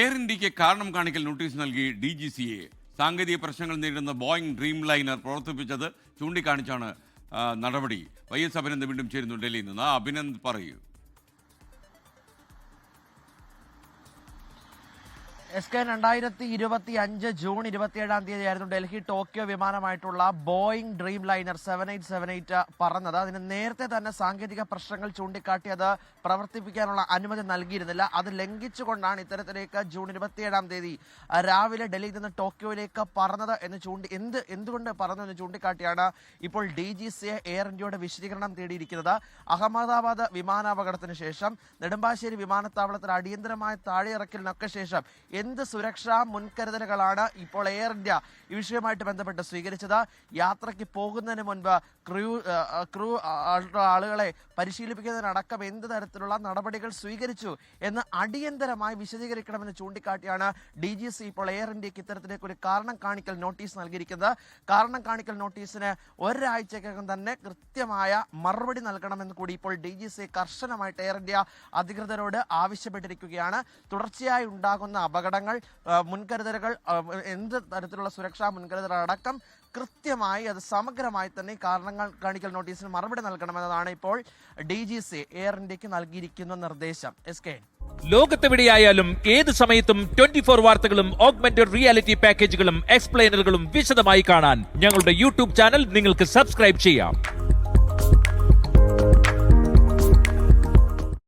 Air ഇന്ത്യക്ക് കാരണം കാണിക്കൽ നോട്ടീസ് നൽകി DGCA. സാങ്കേതിക പ്രശ്നങ്ങൾ നേരിടുന്ന ബോയിങ് ഡ്രീം ലൈനർ പ്രവർത്തിപ്പിച്ചത് ചൂണ്ടിക്കാണിച്ചാണ് നടപടി. YS അഭിനന്ദ് വീണ്ടും ചേരുന്നു ഡൽഹിയിൽ നിന്ന്. അഭിനന്ദ് പറയൂ. SK 2025 ജൂൺ 27-ാം തീയതിയായിരുന്നു ഡൽഹി ടോക്കിയോ വിമാനമായിട്ടുള്ള ബോയിങ് ഡ്രീം ലൈനർ 7878 പറന്നത്. അതിന് നേരത്തെ തന്നെ സാങ്കേതിക പ്രശ്നങ്ങൾ ചൂണ്ടിക്കാട്ടി അത് പ്രവർത്തിപ്പിക്കാനുള്ള അനുമതി നൽകിയിരുന്നില്ല. അത് ലംഘിച്ചുകൊണ്ടാണ് ഇത്തരത്തിലേക്ക് ജൂൺ 27-ാം തീയതി രാവിലെ ഡൽഹിയിൽ നിന്ന് ടോക്കിയോയിലേക്ക് പറന്നത് എന്ന് എന്തുകൊണ്ട് പറന്നു എന്ന് ചൂണ്ടിക്കാട്ടിയാണ് ഇപ്പോൾ DGCA എയർ ഇന്ത്യയുടെ വിശദീകരണം തേടിയിരിക്കുന്നത്. അഹമ്മദാബാദ് വിമാനാപകടത്തിന് ശേഷം നെടുമ്പാശ്ശേരി വിമാനത്താവളത്തിൽ അടിയന്തരമായ താഴെയിറക്കലിനൊക്കെ ശേഷം എന്ത് സുരക്ഷാ മുൻകരുതലുകളാണ് ഇപ്പോൾ എയർ ഇന്ത്യ ഈ വിഷയവുമായിട്ട് ബന്ധപ്പെട്ട് സ്വീകരിച്ചത്? യാത്രയ്ക്ക് പോകുന്നതിന് മുൻപ് ക്രൂ ആളുകളെ പരിശീലിപ്പിക്കുന്നതിനടക്കം എന്ത് തരത്തിലുള്ള നടപടികൾ സ്വീകരിച്ചു എന്ന് അടിയന്തരമായി വിശദീകരിക്കണമെന്ന് ചൂണ്ടിക്കാട്ടിയാണ് DGC ഇപ്പോൾ എയർ ഇന്ത്യക്ക് ഇത്തരത്തിലേക്ക് ഒരു കാരണം കാണിക്കൽ നോട്ടീസ് നൽകിയിരിക്കുന്നത്. കാരണം കാണിക്കൽ നോട്ടീസിന് ഒരാഴ്ചക്കകം തന്നെ കൃത്യമായ മറുപടി നൽകണമെന്ന് കൂടി ഇപ്പോൾ DGC കർശനമായിട്ട് എയർ ഇന്ത്യ അധികൃതരോട് ആവശ്യപ്പെട്ടിരിക്കുകയാണ്. തുടർച്ചയായി ഉണ്ടാകുന്ന അപകടങ്ങൾ, മുൻകരുതലുകൾ, എന്ത് തരത്തിലുള്ള സുരക്ഷാ മുൻകരുതൽ അടക്കം കൃത്യമായി അത് സമഗ്രമായി തന്നെ കാരണങ്ങൾ കാണിക്കൽ നോട്ടീസിന് മറുപടി നൽകണമെന്നതാണ് ഇപ്പോൾ DGC എയർ ഇന്ത്യക്ക് നൽകിയിരിക്കുന്ന നിർദ്ദേശം. SK ലോകത്തെവിടെയായാലും ഏത് സമയത്തും 24 വാർത്തകളും ഓഗ്മെന്റഡ് റിയാലിറ്റി പാക്കേജുകളും എക്സ്പ്ലെയിനറുകളും വിശദമായി കാണാൻ ഞങ്ങളുടെ YouTube ചാനൽ നിങ്ങൾക്ക് സബ്സ്ക്രൈബ് ചെയ്യാം.